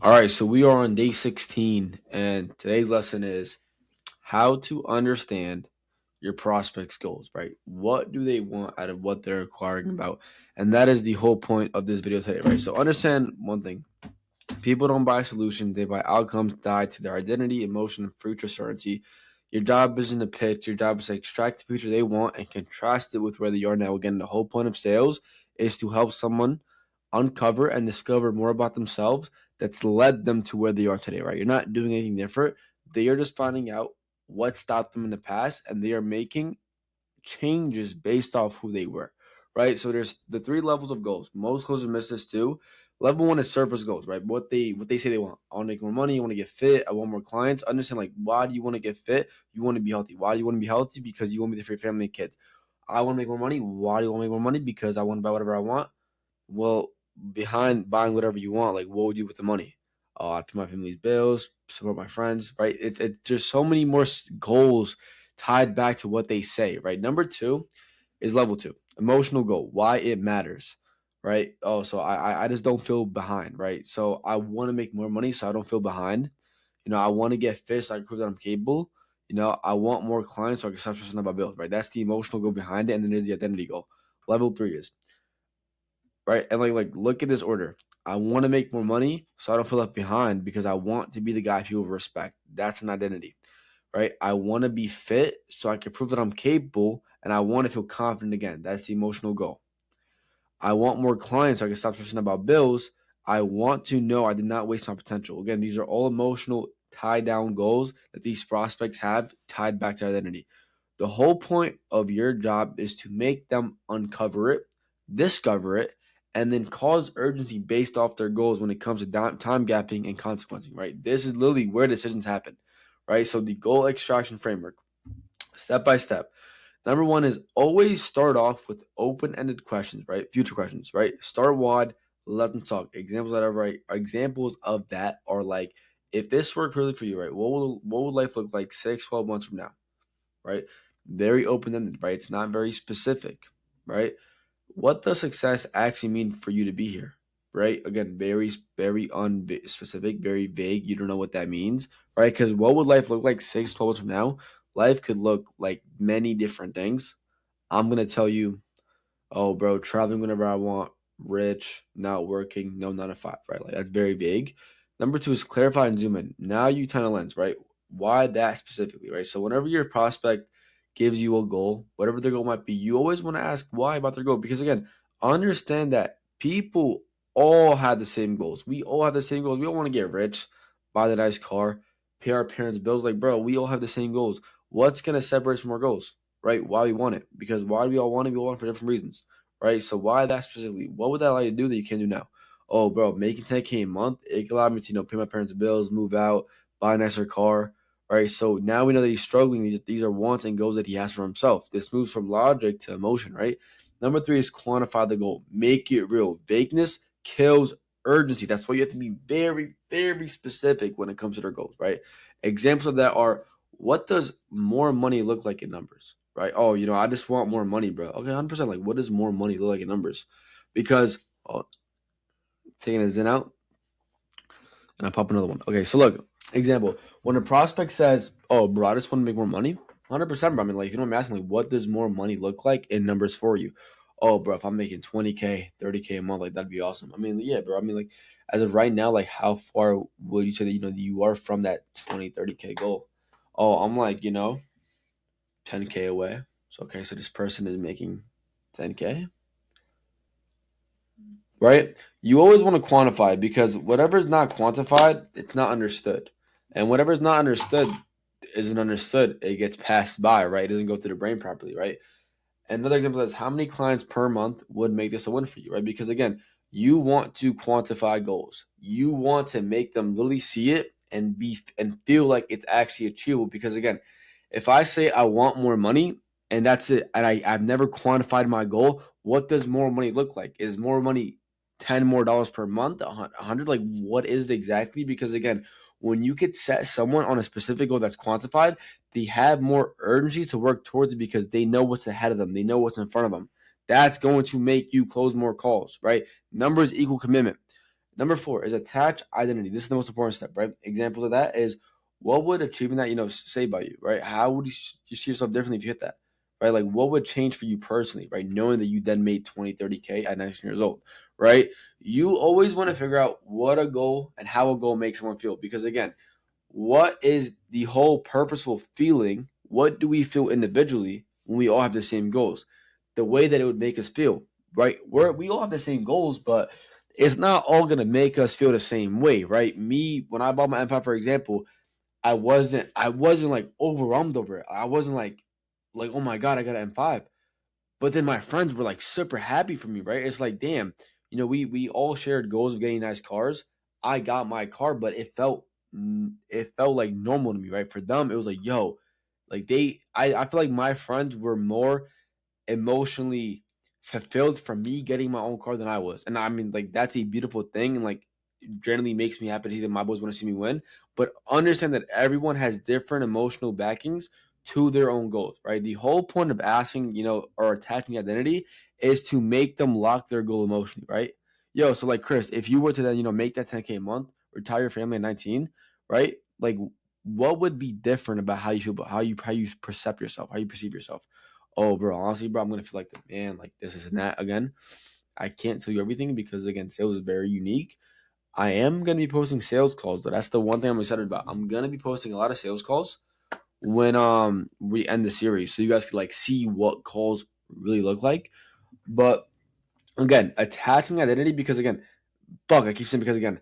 All right, so we are on day 16, and today's lesson is how to understand your prospects' goals, right? What do they want out of what they're inquiring about? And that is the whole point of this video today, right? So understand one thing. People don't buy solutions, they buy outcomes tied to their identity, emotion, and future certainty. Your job isn't to pitch, your job is to extract the future they want and contrast it with where they are now. Again, the whole point of sales is to help someone uncover and discover more about themselves that's led them to where they are today, right? You're not doing anything different. They are just finding out what stopped them in the past and they are making changes based off who they were, right? So there's the three levels of goals. Most coaches miss this too. Level one is surface goals, right? What they say they want. I want to make more money. I want to get fit. I want more clients. Understand like why do you want to get fit? You want to be healthy. Why do you want to be healthy? Because you want to be there for your family and kids. I want to make more money. Why do you want to make more money? Because I want to buy whatever I want. Well, behind buying whatever you want, like what would you do with the money? I'd pay my family's bills, support my friends, right? There's so many more goals tied back to what they say, right? Number two is level two, emotional goal, why it matters, right? Oh, so I just don't feel behind, right? So I want to make more money so I don't feel behind. I want to get fit so I can prove that I'm capable. I want more clients so I can stop stressing about bills, right? That's the emotional goal behind it. And then there's the identity goal. Level three is right? And like look at this order. I want to make more money so I don't feel left behind because I want to be the guy people respect. That's an identity, right? I want to be fit so I can prove that I'm capable and I want to feel confident again. That's the emotional goal. I want more clients so I can stop stressing about bills. I want to know I did not waste my potential. Again, these are all emotional tie down goals that these prospects have tied back to identity. The whole point of your job is to make them uncover it, discover it, and then cause urgency based off their goals when it comes to time gapping and consequencing, right? This is literally where decisions happen, right? So the goal extraction framework, step by step. Number one is always start off with open-ended questions, right? Future questions, right? Start wide, let them talk. Examples of that are like, if this worked really for you, right? What would life look like 6, 12 months from now? Right? Very open ended, right? It's not very specific, right? What does success actually mean for you to be here, right? Again, very unspecific, very vague. You don't know what that means, right? Because what would life look like 6, 12 months from now? Life could look like many different things. I'm going to tell you, oh, bro, traveling whenever I want, rich, not working, no 9 to 5, right? Like that's very vague. Number two is clarify and zoom in. Now you kind of lens, right? Why that specifically, right? So whenever your prospect gives you a goal, whatever their goal might be, you always want to ask why about their goal. Because again, understand that people all have the same goals. We all have the same goals. We all want to get rich, buy the nice car, pay our parents' bills. Like, bro, we all have the same goals. What's gonna separate us from our goals? Right? Why we want it? Because why do we all want it? We all want it for different reasons, right? So why that specifically? What would that allow you to do that you can't do now? Oh, bro, making 10K a month, it allowed me to pay my parents' bills, move out, buy a nicer car, right? So now we know that he's struggling. These are wants and goals that he has for himself. This moves from logic to emotion, right? Number three is quantify the goal. Make it real. Vagueness kills urgency. That's why you have to be very, very specific when it comes to their goals, right? Examples of that are, what does more money look like in numbers, right? Oh, I just want more money, bro. Okay, 100%. Like, what does more money look like in numbers? Because, oh, taking a Zen out and I pop another one. Okay, so look, example. When a prospect says, oh, bro, I just want to make more money, 100%, bro. I mean, like, I'm asking, like, what does more money look like in numbers for you? Oh, bro, if I'm making 20K, 30K a month, like, that'd be awesome. I mean, yeah, bro. I mean, like, as of right now, like, how far would you say that, you are from that 20, 30K goal? Oh, I'm like, 10K away. So okay, so this person is making 10K, right? You always want to quantify because whatever is not quantified, it's not understood. And whatever is not understood isn't understood. It gets passed by, right? It doesn't go through the brain properly, right? Another example is how many clients per month would make this a win for you, right? Because again, you want to quantify goals. You want to make them literally see it and feel like it's actually achievable. Because again, if I say I want more money and that's it, and I've never quantified my goal, what does more money look like? Is more money $10 more per month, 100? Like, what is it exactly? Because again, when you could set someone on a specific goal that's quantified, they have more urgency to work towards it because they know what's ahead of them. They know what's in front of them. That's going to make you close more calls, right? Numbers equal commitment. Number 4 is attach identity. This is the most important step, right? Example of that is what would achieving that, say about you, right? How would you see yourself differently if you hit that, right? Like what would change for you personally, right? Knowing that you then made 20, 30K at 19 years old, right? You always want to figure out what a goal and how a goal makes someone feel. Because again, what is the whole purposeful feeling? What do we feel individually when we all have the same goals? The way that it would make us feel, right? We all have the same goals, but it's not all gonna make us feel the same way, right? Me, when I bought my M5, for example, I wasn't like overwhelmed over it. I wasn't like oh my god, I got an M5. But then my friends were like super happy for me, right? It's like, damn, we all shared goals of getting nice cars. I got my car, but it felt like normal to me, right? For them, it was like, yo, like I feel like my friends were more emotionally fulfilled from me getting my own car than I was. And I mean, like, that's a beautiful thing. And like, generally makes me happy to see that my boys want to see me win. But understand that everyone has different emotional backings to their own goals, right? The whole point of asking, or attaching identity is to make them lock their goal emotionally, right? Yo, so like Chris, if you were to then, make that 10K a month, retire your family at 19, right? Like, what would be different about how you feel, about how you perceive yourself, how you perceive yourself? Oh, bro, honestly, bro, I'm gonna feel like the man, like this is and that again. I can't tell you everything because again, sales is very unique. I am gonna be posting sales calls, though. That's the one thing I'm excited about. I'm gonna be posting a lot of sales calls when we end the series, so you guys could like see what calls really look like. But again, attaching identity because again, fuck, I keep saying because again,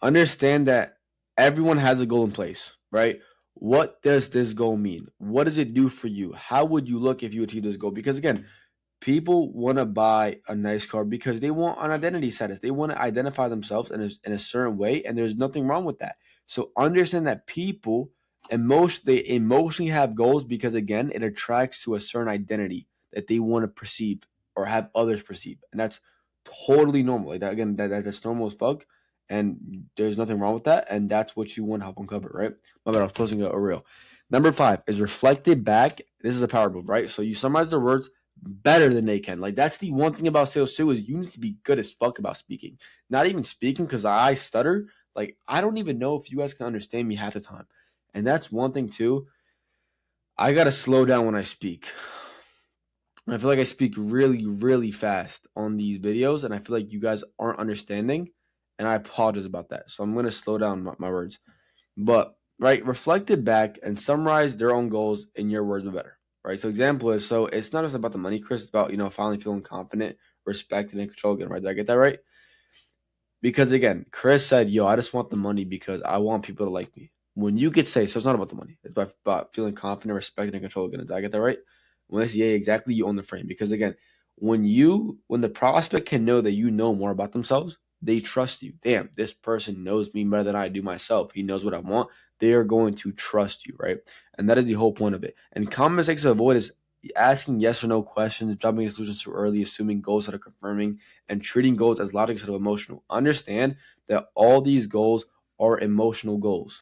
understand that everyone has a goal in place, right? What does this goal mean? What does it do for you? How would you look if you achieve this goal? Because again, people want to buy a nice car because they want an identity status. They want to identify themselves in a certain way, and there's nothing wrong with that. So understand that people they emotionally have goals because again, it attracts to a certain identity that they want to perceive or have others perceive, and that's totally normal. Like that again, that's normal as fuck, and there's nothing wrong with that, and that's what you want to help uncover, right? My bad, I was posting a reel. Number 5 is reflected back. This is a power move, right? So you summarize the words better than they can. Like that's the one thing about sales too is you need to be good as fuck about speaking. Not even speaking because I stutter. Like I don't even know if you guys can understand me half the time. And that's one thing too. I gotta slow down when I speak. I feel like I speak really, really fast on these videos, and I feel like you guys aren't understanding, and I apologize about that. So I'm gonna slow down my words. But right, reflect it back and summarize their own goals in your words better. Right. So example is so it's not just about the money, Chris. It's about finally feeling confident, respected, and in control again. Right? Did I get that right? Because again, Chris said, "Yo, I just want the money because I want people to like me." When you could say, so it's not about the money. It's about feeling confident, respected, and in control again. Did I get that right? When I say yeah, exactly, you own the frame. Because again, when the prospect can know that you know more about themselves, they trust you. Damn, this person knows me better than I do myself. He knows what I want. They are going to trust you, right? And that is the whole point of it. And common mistakes to avoid is asking yes or no questions, jumping to solutions too early, assuming goals that are confirming, and treating goals as logic instead of emotional. Understand that all these goals are emotional goals.